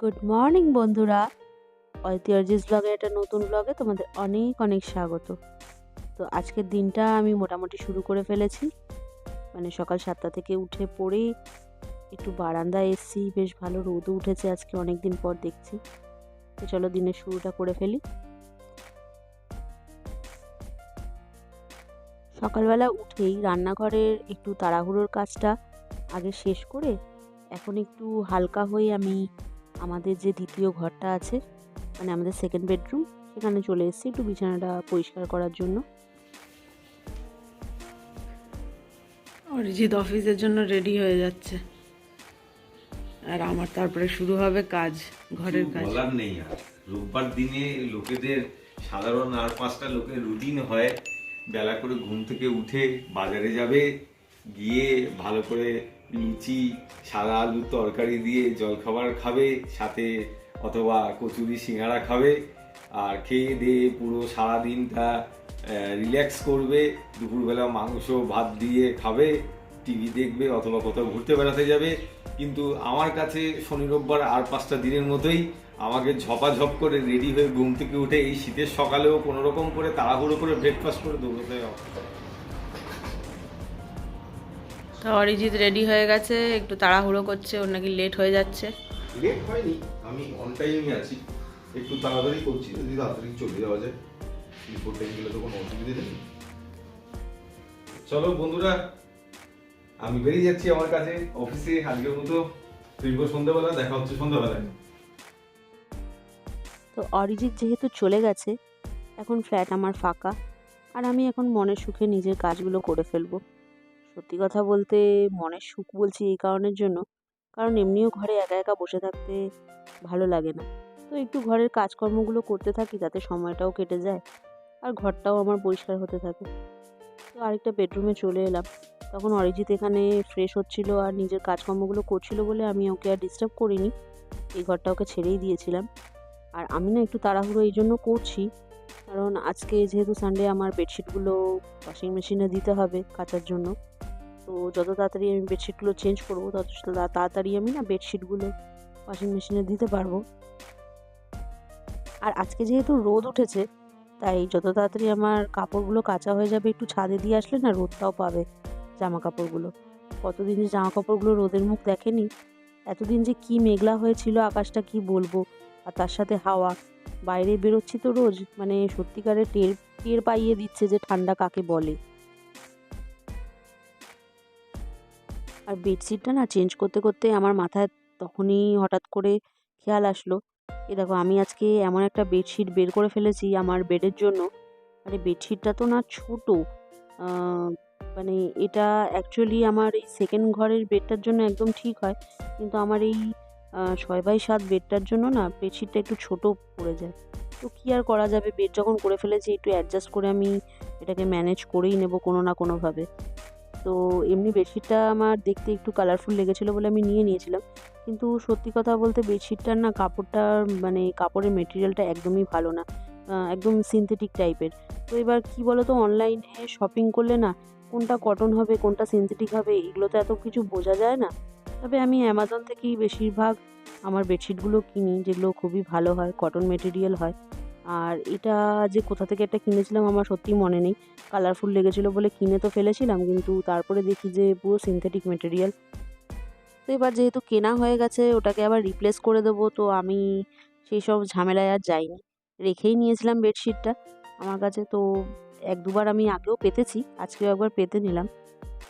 Good morning বন্ধুরা, অর্জিস ব্লগে একটা নতুন ব্লগে তোমাদের অনেক অনেক স্বাগত। তো আজকের দিনটা আমি মোটামুটি শুরু করে ফেলেছি। মানে সকাল 7টা থেকে উঠে পড়ে একটু বারান্দায় এসেছি, বেশ ভালো রোদও উঠেছে আজকে, অনেক দিন পর দেখছি। তো চলো দিনের শুরুটা করে ফেলি। সকালবেলা উঠেই রান্নাঘরের একটু তাড়াহুড়োর কাজটা আগে শেষ করে এখন একটু হালকা হয়ে আমি আমাদের যে দ্বিতীয় ঘরটা আছে, মানে আমাদের সেকেন্ড বেডরুম, সেখানে চলে এসেছি একটু বিছানাটা পরিষ্কার করার জন্য। অরিজিৎ অফিসের জন্য রেডি হয়ে যাচ্ছে, আর আমার তারপরে শুরু হবে কাজ, ঘরের কাজ। বলার নেই। আর রোববার দিনে লোকেদের সাধারণ আর 5টা লোকের রুটিন হয়, বেলা করে ঘুম থেকে উঠে বাজারে যাবে, গিয়ে ভালো করে লুচি সাদা আলুর তরকারি দিয়ে জলখাবার খাবে, সাথে অথবা কচুরি সিঙ্গারা খাবে, আর খেয়ে দিয়ে পুরো সারাদিনটা রিল্যাক্স করবে। দুপুরবেলা মাংস ভাত দিয়ে খাবে, টিভি দেখবে অথবা কোথাও ঘুরতে বেড়াতে যাবে। কিন্তু আমার কাছে শনি রোববার আর 5টা দিনের মতোই। আমাকে ঝপাঝপ করে রেডি হয়ে ঘুম থেকে উঠে এই শীতের সকালেও কোনো রকম করে তাড়াহুড়ো করে ব্রেকফাস্ট করে দৌড়তে হবে। তো অরিজিৎ রেডি হয়ে গেছে, একটু তাড়াহুড়ো করছে, ওর নাকি লেট হয়ে যাচ্ছে। লেট হয়নি, আমি অন টাইমই আছি, একটু তাড়াতাড়ি করছি, যদি তাড়াতাড়ি চলে যাওয়া যায় বিফোর টাইম গেলে তো কোনো অসুবিধা নেই। চলো বন্ধুরা, আমি বেরিয়ে যাচ্ছি আমার কাছে, অফিসে। আজকের মতো ফিরবো সন্ধ্যাবেলা, দেখা হচ্ছে সন্ধ্যাবেলায়। তো অরিজিৎ যেহেতু চলে গেছে, এখন ফ্ল্যাট আমার ফাঁকা, আর আমি এখন মনের সুখে নিজের কাজগুলো করে ফেলবো। সত্যি কথা বলতে মনের সুখ বলছি এই কারণের জন্য, কারণ এমনিও ঘরে একা একা বসে থাকতে ভালো লাগে না। তো একটু ঘরের কাজকর্মগুলো করতে থাকি, তাতে সময়টাও কেটে যায় আর ঘরটাও আমার পরিষ্কার হতে থাকে। তো আরেকটা বেডরুমে চলে এলাম। তখন অরিজিৎ এখানে ফ্রেশ হচ্ছিল আর নিজের কাজকর্মগুলো করছিল বলে আমি ওকে আর ডিস্টার্ব করিনি, এই ঘরটা ওকে ছেড়েই দিয়েছিলাম। আর আমি না একটু তাড়াহুড়ো এই জন্য করছি, কারণ আজকে যেহেতু সানডে আমার বেডশিটগুলো ওয়াশিং মেশিনে দিতে হবে কাচার জন্য। তো যত তাড়াতাড়ি আমি বেডশিটগুলো চেঞ্জ করবো তত তাড়াতাড়ি আমি না বেডশিটগুলো ওয়াশিং মেশিনে দিতে পারবো। আর আজকে যেহেতু রোদ উঠেছে, তাই যত তাড়াতাড়ি আমার কাপড়গুলো কাচা হয়ে যাবে, একটু ছাদে দিয়ে আসলে না রোদটাও পাবে জামা কাপড়গুলো। কতদিন যে জামা কাপড়গুলো রোদের মুখ দেখেনি। এতদিন যে কি মেঘলা হয়েছিল আকাশটা, কি বলবো। আর তার সাথে হাওয়া, বাইরে বেরোচ্ছি তো রোজ, মানে সত্যিকারের টের টের পাইয়ে দিচ্ছে যে ঠান্ডা কাকে বলে। আর বেডশিটটা না চেঞ্জ করতে করতে আমার মাথায় তখনই হঠাৎ করে খেয়াল আসলো, দেখো আমি আজকে এমন একটা বেডশিট বের করে ফেলেছি আমার বেডের জন্য। মানে বেডশিটটা তো না ছোট, আহ, মানে এটা অ্যাকচুয়ালি আমার এই সেকেন্ড ঘরের বেডটার জন্য একদম ঠিক হয়, কিন্তু আমার এই 6x7 বেডটার জন্য না বেডশিটটা একটু ছোট পড়ে যায়। তো কী আর করা যাবে, বেড যখন করে ফেলেছি একটু অ্যাডজাস্ট করে আমি এটাকে ম্যানেজ করেই নেব কোনো না কোনোভাবে। তো এমনি বেডশিটটা আমার দেখতে একটু কালারফুল লেগেছিলো বলে আমি নিয়ে নিয়েছিলাম, কিন্তু সত্যি কথা বলতে বেডশিটটার না কাপড়টার, মানে কাপড়ের মেটেরিয়ালটা একদমই ভালো না, একদম সিনথেটিক টাইপের। তো এবার কি বলো তো, অনলাইনে শপিং করলে না কোনটা কটন হবে কোনটা সিনথেটিক হবে এগুলো তো এত কিছু বোঝা যায় না। তবে আমি অ্যামাজন থেকেই বেশিরভাগ আমার বেডশিটগুলো কিনি, যেগুলো খুবই ভালো হয়, কটন মেটেরিয়াল হয়। আর এটা যে কোথা থেকে একটা কিনেছিলাম আমার সত্যিই মনে নেই, কালারফুল লেগেছিলো বলে কিনে তো ফেলেছিলাম, কিন্তু তারপরে দেখি যে পুরো সিনথেটিক মেটেরিয়াল। তো এবার যেহেতু কেনা হয়ে গেছে, ওটাকে আবার রিপ্লেস করে দেবো, তো আমি সেই সব ঝামেলায় আর যাইনি, রেখেই নিয়েছিলাম বেডশিটটা আমার কাছে। তো 1-2বার আমি আগেও পেতেছি, আজকেও একবার পেতে নিলাম।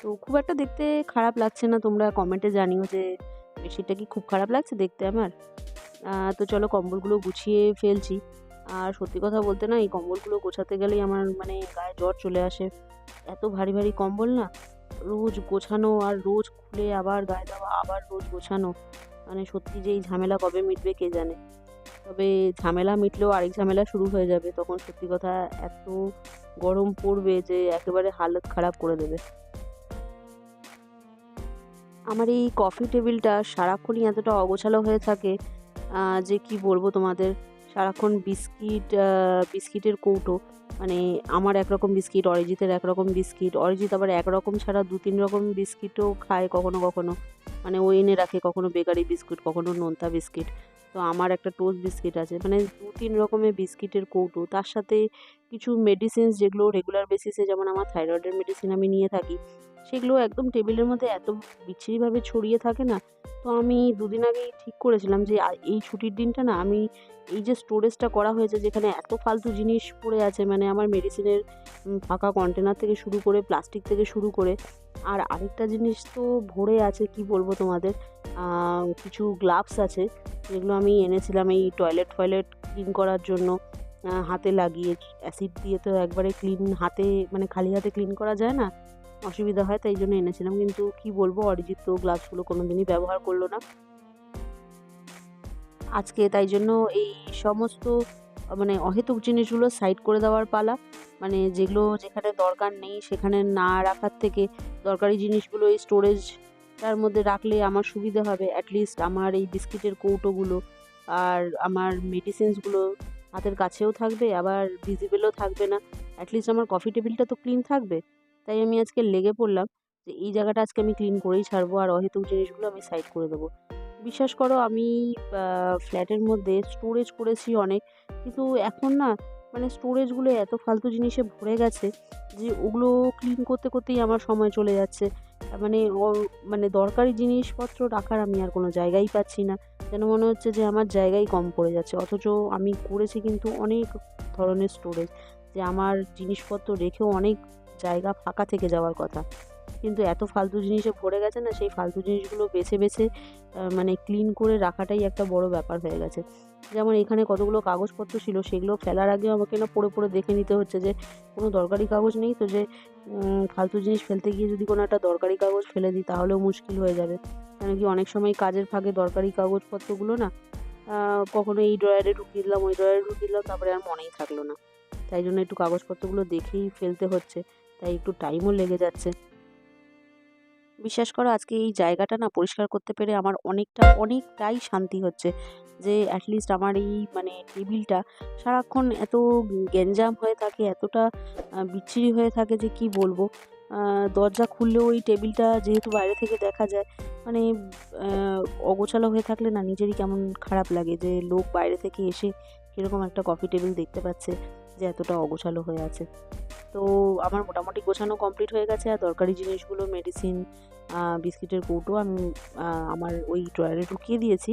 তো খুব একটা দেখতে খারাপ লাগছে না, তোমরা কমেন্টে জানিও যে বেডশিটটা কি খুব খারাপ লাগছে দেখতে আমার। তো চলো কম্বলগুলো গুছিয়ে ফেলছি। আর সত্যি কথা বলতে না এই কম্বলগুলো গোছাতে গেলেই আমার মানে গায়ে জ্বর চলে আসে, এত ভারী ভারী কম্বল না, রোজ গোছানো আর রোজ খুলে আবার গায়ে দেওয়া, আবার রোজ গোছানো, মানে সত্যি যে এই ঝামেলা কবে মিটবে কে জানে। তবে ঝামেলা মিটলেও আরেক ঝামেলা শুরু হয়ে যাবে, তখন সত্যি কথা এত গরম পড়বে যে একেবারে হালত খারাপ করে দেবে। আমার এই কফি টেবিলটা সারাক্ষণই এতটা অগোছালো হয়ে থাকে যে কি বলবো তোমাদের। সারাক্ষণ বিস্কিটের কৌটো, মানে আমার একরকম বিস্কিট, অরিজিতের একরকম বিস্কিট, অরিজিৎ আবার একরকম ছাড়া 2-3 রকম বিস্কিটও খায় কখনো কখনো, মানে ও এনে রাখে কখনো বেকারি বিস্কুট, কখনো নোনতা বিস্কিট। তো আমার একটা টোস্ট বিস্কিট আছে, মানে 2-3 রকমের বিস্কিটের কৌটো, তার সাথে কিছু মেডিসিনস যেগুলো রেগুলার বেসিসে, যেমন আমার থাইরয়েডের মেডিসিন আমি নিয়ে থাকি, সেগুলো একদম টেবিলের মধ্যে এত বিচ্ছিরিভাবে ছড়িয়ে থাকে না। তো আমি 2 দিন আগেই ঠিক করেছিলাম যে এই ছুটির দিনটা না আমি এই যে স্টোরেজটা করা হয়েছে যেখানে এত ফালতু জিনিস পড়ে আছে, মানে আমার মেডিসিনের ফাঁকা কন্টেনার থেকে শুরু করে প্লাস্টিক থেকে শুরু করে, আর আরেকটা জিনিস তো ভরে আছে, কি বলবো তোমাদের, কিছু গ্লাভস আছে যেগুলো আমি এনেছিলাম এই টয়লেট ফয়লেট ক্লিন করার জন্য, হাতে লাগিয়ে অ্যাসিড দিয়ে তো একবারে ক্লিন হাতে, মানে খালি হাতে ক্লিন করা যায় না, অসুবিধা হয়, তাই জন্য এনেছিলাম। কিন্তু কি বলবো, অরিজিৎ তো গ্লাভসগুলো কোনোদিনই ব্যবহার করলো না আজকে, তাই জন্য এই সমস্ত মানে অহেতুক জিনিসগুলো সাইড করে দেওয়ার পালা। মানে যেগুলো যেখানে দরকার নেই সেখানে না রাখার থেকে দরকারি জিনিসগুলো এই স্টোরেজটার মধ্যে রাখলে আমার সুবিধা হবে। অ্যাটলিস্ট আমার এই বিস্কিটের কৌটোগুলো আর আমার মেডিসিনসগুলো হাতের কাছেও থাকবে, আবার ভিজিবলও থাকবে না। অ্যাটলিস্ট আমার কফি টেবিলটা তো ক্লিন থাকবে। তাই আমি আজকে লেগে পড়লাম যে এই জায়গাটা আজকে আমি ক্লিন করেই ছাড়বো, আর অহেতুক জিনিসগুলো আমি সাইড করে দেবো। বিশ্বাস করো, আমি ফ্ল্যাটের মধ্যে স্টোরেজ করেছি অনেক, কিন্তু এখন না মানে স্টোরেজগুলো এত ফালতু জিনিসে ভরে গেছে যে ওগুলো ক্লিন করতে করতেই আমার সময় চলে যাচ্ছে। মানে মানে দরকারি জিনিসপত্র রাখার আমি আর কোনো জায়গাই পাচ্ছি না, যেন মনে হচ্ছে যে আমার জায়গাই কম পড়ে যাচ্ছে। অথচ আমি করেছি কিন্তু অনেক ধরনের স্টোরেজ, যে আমার জিনিসপত্র রেখেও অনেক জায়গা ফাঁকা থেকে যাওয়ার কথা, কিন্তু এত ফালতু জিনিসে ভরে গেছে না, সেই ফালতু জিনিসগুলো বেছে বেছে মানে ক্লিন করে রাখাটাই একটা বড় ব্যাপার হয়ে গেছে। যেমন এখানে কতগুলো কাগজপত্র ছিল, সেগুলো ফেলার আগেও আমাকে না পড়ে পড়ে দেখে নিতে হচ্ছে যে কোনো দরকারি কাগজ নেই তো, যে ফালতু জিনিস ফেলতে গিয়ে যদি কোনো একটা দরকারি কাগজ ফেলে দিই তাহলেও মুশকিল হয়ে যাবে। কেন কি অনেক সময় কাজের ফাঁকে দরকারি কাগজপত্রগুলো না কখনো এই ড্রয়ারে ঢুকিয়ে দিলাম, ওই ড্রয়ারে ঢুকিয়ে দিলাম, তারপরে আর মনেই থাকলো না। তাই জন্য একটু কাগজপত্রগুলো দেখেই ফেলতে হচ্ছে, তাই একটু টাইমও লেগে যাচ্ছে। বিশ্বাস করো, আজকে এই জায়গাটা না পরিষ্কার করতে পেরে আমার অনেকটাই শান্তি হচ্ছে, যে অ্যাটলিস্ট আমার এই মানে টেবিলটা সারাক্ষণ এত গ্যাঞ্জাম হয়ে থাকে, এতটা বিচ্ছিরি হয়ে থাকে যে কি বলবো। দরজা খুললেও ওই টেবিলটা যেহেতু বাইরে থেকে দেখা যায়, মানে অগোছালো হয়ে থাকলে না নিজেরই কেমন খারাপ লাগে, যে লোক বাইরে থেকে এসে কীরকম একটা কফি টেবিল দেখতে পাচ্ছে যে এতটা অগোছালো হয়ে আছে। তো আমার মোটামুটি গোছানো কমপ্লিট হয়ে গেছে, আর দরকারি জিনিসগুলো মেডিসিন, বিস্কিটের কৌটো আমি আমার ওই ড্রয়ারে ঢুকিয়ে দিয়েছি।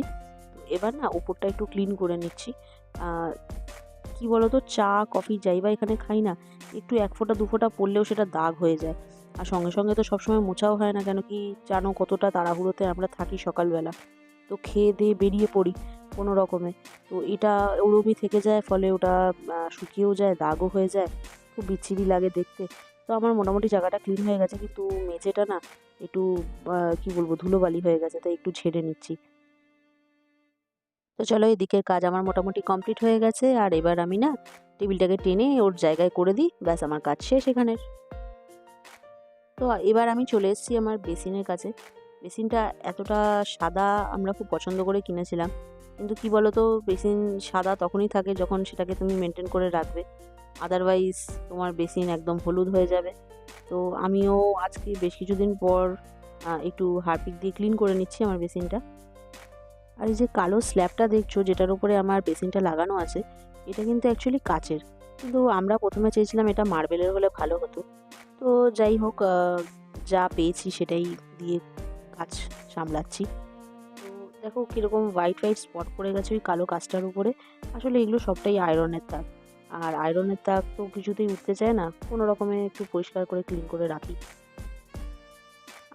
তো এবার না ওপরটা একটু ক্লিন করে নিচ্ছি। কি বলো তো, চা কফি যাই বা এখানে খাই না, একটু 1 ফোঁটা 2 ফোঁটা পড়লেও সেটা দাগ হয়ে যায়। আর সঙ্গে সঙ্গে তো সবসময় মোছাও হয় না, কেন কি জানো কতটা তাড়াহুড়োতে আমরা থাকি সকালবেলা। তো খেয়ে দিয়ে বেরিয়ে পড়ি কোনো রকমে, তো এটা ওরমই থেকে যায়, ফলে ওটা শুকিয়েও যায়, দাগও হয়ে যায়, খুব বিচ্ছিরি লাগে দেখতে। তো আমার মোটামুটি জায়গাটা ক্লিন হয়ে গেছে, কিন্তু মেঝেটা না একটু কি বলবো ধুলোবালি হয়ে গেছে, তাই একটু ঝেড়ে নিচ্ছি। তো চলো, এদিকের কাজ আমার মোটামুটি কমপ্লিট হয়ে গেছে, আর এবার আমি না টেবিলটাকে টেনে ওর জায়গায় করে দিই, ব্যাস আমার কাজ শেষ এখানের। তো এবার আমি চলে এসেছি আমার বেসিনের কাছে। বেসিনটা এতটা সাদা আমরা খুব পছন্দ করে কিনেছিলাম, কিন্তু কি বলো তো, বেসিন সাদা তখনই থাকে যখন সেটাকে তুমি মেনটেন করে রাখবে, আদারওয়াইজ তোমার বেসিন একদম হলুদ হয়ে যাবে। তো আমিও আজকে বেশ কিছুদিন পর একটু হারপিক দিয়ে ক্লিন করে নিচ্ছি আমার বেসিনটা। আর এই যে কালো স্ল্যাবটা দেখছো যেটার উপরে আমার বেসিনটা লাগানো আছে, এটা কিন্তু অ্যাকচুয়ালি কাচের, কিন্তু আমরা প্রথমে চেয়েছিলাম এটা মার্বেলের হলে ভালো হতো। তো যাই হোক, যা পেয়েছি সেটাই দিয়ে কাজ সামলাচ্ছি। তো দেখো কীরকম হোয়াইট হোয়াইট স্পট পড়ে গেছে ওই কালো কাজটার উপরে, আসলে এগুলো সবটাই আয়রনের দাগ, আর আয়রনের দাগ তো কিছুতেই উঠতে চায় না, কোনো রকমে একটু পরিষ্কার করে ক্লিন করে রাখি।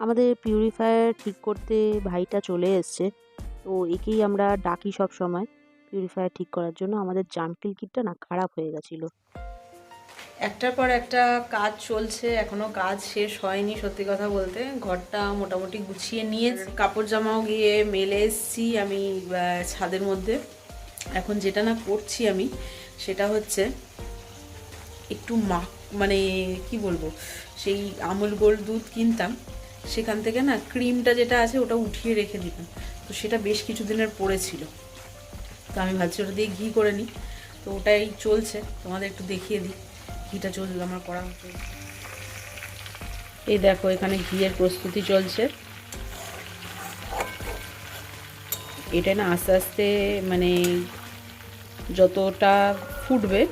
আমাদের পিউরিফায়ার ঠিক করতে ভাইটা চলে এসছে, তো একেই আমরা ডাকি সব সময় পিউরিফায়ার ঠিক করার জন্য। আমাদের জামকিল কিটটা না খারাপ হয়ে গেছিলো। একটার পর একটা কাজ চলছে, এখনো কাজ শেষ হয়নি। সত্যি কথা বলতে ঘরটা মোটামুটি গুছিয়ে নিয়ে কাপড় জামাও গিয়ে মেলে এসছি আমি ছাদের মধ্যে। এখন যেটা না করছি আমি সেটা হচ্ছে একটু মানে কি বলবো, সেই আমুল গোল্ড দুধ কিনতাম, সেখান থেকে না ক্রিমটা যেটা আছে ওটা উঠিয়ে রেখে দিতাম, তো সেটা বেশ কিছুদিনের পড়েছিল, তো আমি ভাবছি ওটা দিয়ে ঘি করে নিই। তো ওটাই চলছে, তোমাদের একটু দেখিয়ে দিই ঘিটা চলছে আমার করা হচ্ছে। এই দেখো এখানে ঘিয়ের প্রস্তুতি চলছে, এটা না আস্তে আস্তে মানে যতটা ফুটবে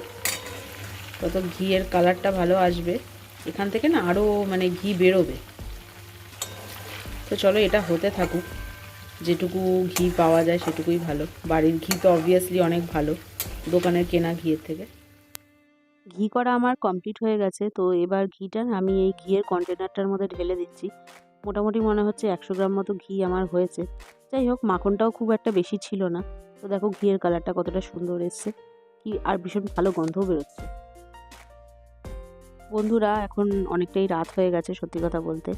তত ঘিয়ের কালারটা ভালো আসবে, এখান থেকে না আরও মানে ঘি বেরোবে। তো চলো এটা হতে থাকুক, যেটুকু ঘি পাওয়া যায় সেটুকুই ভালো। বাড়ির ঘি তো অবভিয়াসলি অনেক ভালো দোকানের কেনা ঘিয়ের থেকে। ঘি করা আমার কমপ্লিট হয়ে গেছে। তো এবার ঘিটা না আমি এই ঘিয়ের কন্টেনারটার মধ্যে ঢেলে দিচ্ছি। মোটামুটি মনে হচ্ছে 100 গ্রাম মতো ঘি আমার হয়েছে। যাই হোক, মাখনটাও খুব একটা বেশি ছিল না। তো দেখো ঘিয়ের কালারটা কতটা সুন্দর এসছে, কি আর ভীষণ ভালো গন্ধও বেরোচ্ছে। বন্ধুরা, এখন অনেকটাই রাত হয়ে গেছে সত্যি কথা বলতে।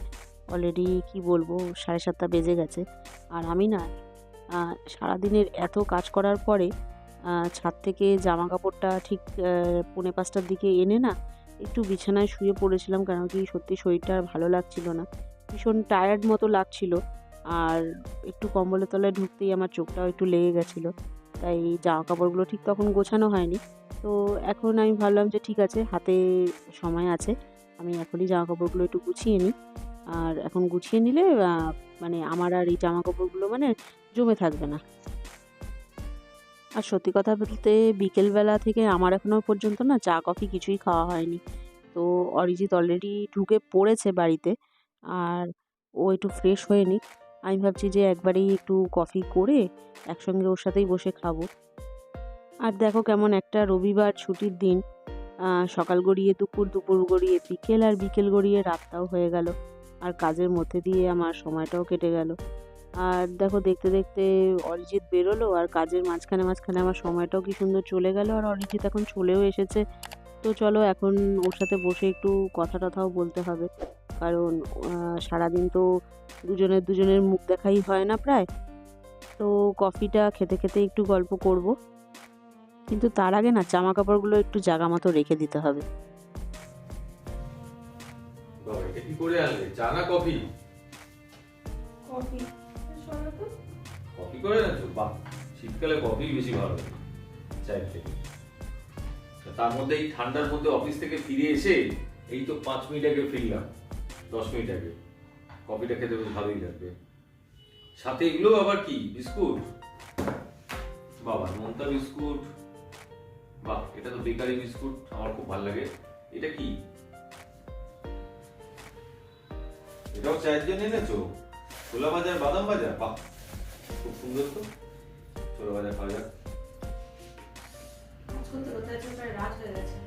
অলরেডি কি বলবো, 7:30 বেজে গেছে। আর আমি না সারাদিনের এত কাজ করার পরে ছাদ থেকে জামা কাপড়টা ঠিক 4:45টার দিকে এনে না একটু বিছানায় শুয়ে পড়েছিলাম, কারণ কি সত্যি শরীরটা আর ভালো লাগছিল না, ভীষণ টায়ার্ড মতো লাগছিল। আর একটু কম্বলের তলায় ঢুকতেই আমার চোখটাও একটু লেগে গেছিলো, তাই জামা কাপড়গুলো ঠিক তখন গোছানো হয়নি। তো এখন আমি ভাবলাম যে ঠিক আছে, হাতে সময় আছে, আমি এখনই জামা কাপড়গুলো একটু গুছিয়ে নিই। আর এখন গুছিয়ে নিলে মানে আমার আর এই জামা কাপড়গুলো মানে জমে থাকবে না। আর সত্যি কথা বলতে বিকেলবেলা থেকে আমার এখনও পর্যন্ত না চা কফি কিছুই খাওয়া হয়নি। তো অরিজিৎ অলরেডি ঢুকে পড়েছে বাড়িতে, আর ও একটু ফ্রেশ হয়ে নিক। আমি ভাবছি যে একবারেই একটু কফি করে একসঙ্গে ওর সাথেই বসে খাবো। আর দেখো কেমন একটা রবিবার ছুটির দিন, সকাল গড়িয়ে দুপুর, দুপুর গড়িয়ে বিকেল, আর বিকেল গড়িয়ে রাতটাও হয়ে গেল। আর কাজের মধ্যে দিয়ে আমার সময়টাও কেটে গেল। আর দেখো দেখতে দেখতে অরিজিৎ বেরোলো, আর কাজের মাঝখানে মাঝখানে আমার সময়টাও কি সুন্দর চলে গেল। আর অরিজিৎ এখন চলেও এসেছে। তো চলো এখন ওর সাথে বসে একটু কথা টথাও বলতে হবে, কারণ সারাদিন তো দুজনের মুখ দেখাই হয় না প্রায়। তো কফিটা খেতে খেতে একটু গল্প করব, কিন্তু তার আগে না জামা কাপড়গুলো একটু জায়গা মতো রেখে দিতে হবে। বাবা, এটা কি করে আনলে? চা না কফি? কফি কফি করে আনছো? বাহ, শীতকালে কফি বেশি ভালো লাগে চায়ের থেকে। তার মধ্যে এই ঠান্ডার মধ্যে অফিস থেকে ফিরে এসে এই তো 5 মিনিট আগে ফিরলাম, 10 মিনিট আগে। কফিটা খেতে বেশ ভালোই লাগবে। সাথে এগুলো আবার কি? বিস্কুট? বাবা, নোনতা বিস্কুট। বাহ, এটা তো বেকারি বিস্কুট, আমার খুব ভালো লাগে। এটা কি? এটাও চায়ের জন্য এনেছো? ছোলা ভাজা, বাদাম ভাজা? বাহ, খুব সুন্দর তো। ছোলা ভাজা খাওয়া যাক। রাত হয়ে গেছে,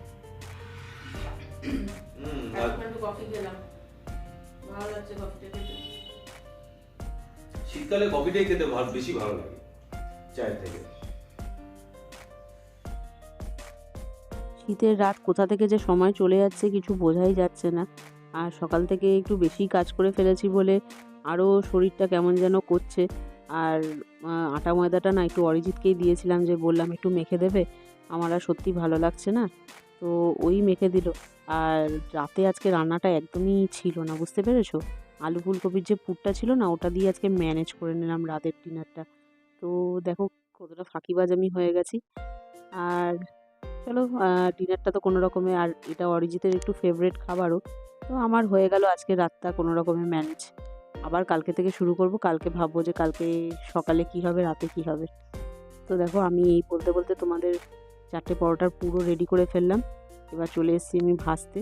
কফি খেলাম, ভালো লাগছে কফিটা খেতে। শীতকালে কফিটাই খেতে বেশি ভালো লাগে চায়ের থেকে। শীতের রাত কোথা থেকে যে সময় চলে যাচ্ছে কিছু বোঝাই যাচ্ছে না। আর সকাল থেকে একটু বেশি কাজ করে ফেলেছি বলে আরও শরীরটা কেমন যেন করছে। আর আটা ময়দাটা না একটু অরিজিৎকেই দিয়েছিলাম, যে বললাম একটু মেখে দেবে, আমার আর সত্যি ভালো লাগছে না। তো ওই মেখে দিল। আর রাতে আজকে রান্নাটা একদমই ছিল না, বুঝতে পেরেছো? আলু ফুলকপির যে পুরটা ছিল না, ওটা দিয়ে আজকে ম্যানেজ করে নিলাম রাতের ডিনারটা। তো দেখো কতটা ফাঁকিবাজ আমি হয়ে গেছি। আর চলো, ডিনারটা তো কোনো রকমে, আর এটা অরিজিতের একটু ফেভারিট খাবারও, তো আমার হয়ে গেল আজকে রাতটা কোনো রকমে ম্যানেজ। আবার কালকে থেকে শুরু করব, কালকে ভাববো যে কালকে সকালে কি হবে, রাতে কি হবে। তো দেখো আমি এই বলতে বলতে তোমাদের 4টে পরোটার পুরো রেডি করে ফেললাম। এবার চলে এসেছি আমি ভাজতে।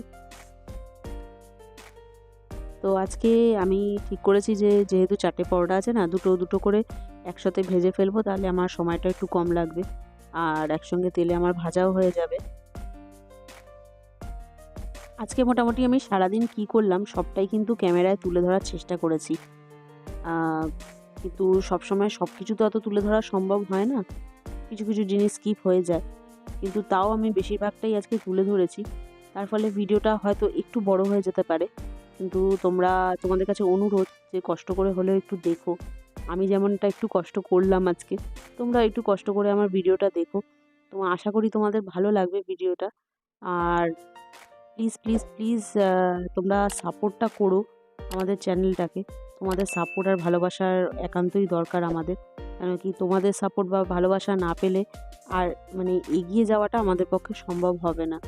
তো আজকে আমি ঠিক করেছি যে যেহেতু 4টে পরোটা আছে না, দুটো দুটো করে একসাথে ভেজে ফেলবো, তাহলে আমার সময়টা একটু কম লাগবে, আর একসঙ্গে তেলে আমার ভাজাও হয়ে যাবে। আজকে মোটামুটি আমি সারাদিন কি করলাম সবটাই কিন্তু ক্যামেরায় তুলে ধরার চেষ্টা করেছি, কিন্তু সবসময় সব কিছু তো অত তুলে ধরা সম্ভব হয় না, কিছু কিছু জিনিস স্কিপ হয়ে যায়, কিন্তু তাও আমি বেশিরভাগটাই আজকে তুলে ধরেছি। তার ফলে ভিডিওটা হয়তো একটু বড় হয়ে যেতে পারে, কিন্তু তোমাদের কাছে অনুরোধ যে কষ্ট করে হলেও একটু দেখো। আমি যেমনটা একটু কষ্ট করলাম আজকে, তোমরা একটু কষ্ট করে আমার ভিডিওটা দেখো। আশা করি তোমাদের ভালো লাগবে ভিডিওটা। আর প্লিজ প্লিজ প্লিজ তোমরা সাপোর্টটা করো আমাদের চ্যানেলটাকে। তোমাদের সাপোর্ট আর ভালোবাসার একান্তই দরকার আমাদের, কেন কি তোমাদের সাপোর্ট বা ভালোবাসা না পেলে আর মানে এগিয়ে যাওয়াটা আমাদের পক্ষে সম্ভব হবে না।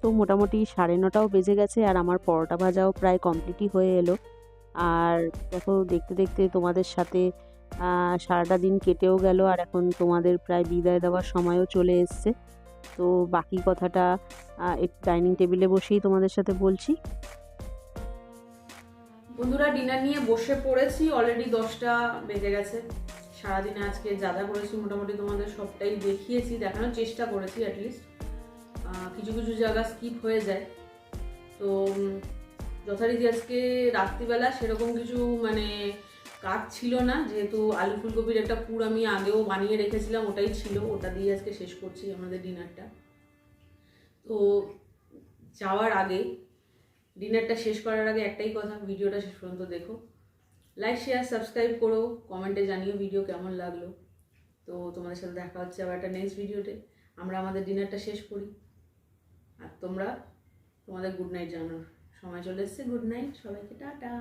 তো মোটামুটি 9:30টাও বেজে গেছে, আর আমার পরোটা ভাজাও প্রায় কমপ্লিটই হয়ে এলো। আর দেখো দেখতে দেখতে তোমাদের সাথে সারাটা দিন কেটেও গেল, আর এখন তোমাদের প্রায় বিদায় দেওয়ার সময়ও চলে এসছে। তো বাকি কথাটা একটু ডাইনিং টেবিলে বসেই তোমাদের সাথে বলছি। বন্ধুরা, ডিনার নিয়ে বসে পড়েছি, অলরেডি 10টা বেজে গেছে। সারাদিনে আজকে যা যা করেছি মোটামুটি তোমাদের সবটাই দেখিয়েছি, দেখানোর চেষ্টা করেছি অ্যাটলিস্ট। কিছু কিছু জায়গা স্কিপ হয়ে যায়। তো যথারীতি আজকে রাত্রিবেলা সেরকম কিছু মানে কাজ ছিল না, যেহেতু আলু ফুলকপির একটা পুর আমি আগেও বানিয়ে রেখেছিলাম, ওটাই ছিল, ওটা দিয়ে আজকে শেষ করছি আমাদের ডিনারটা। তো যাওয়ার আগে, ডিনারটা শেষ করার আগে একটাই কথা, ভিডিওটা শেষ পর্যন্ত দেখো, লাইক শেয়ার সাবস্ক্রাইব করো, কমেন্টে জানিও ভিডিও কেমন লাগলো। তো তোমাদের সাথে দেখা হচ্ছে আবার একটা নেক্সট ভিডিওতে। আমরা আমাদের ডিনারটা শেষ করি, আর তোমরা তোমাদের গুড নাইট জানানোর সময় চলে এসছে। গুড নাইট সবাইকে, টাটা।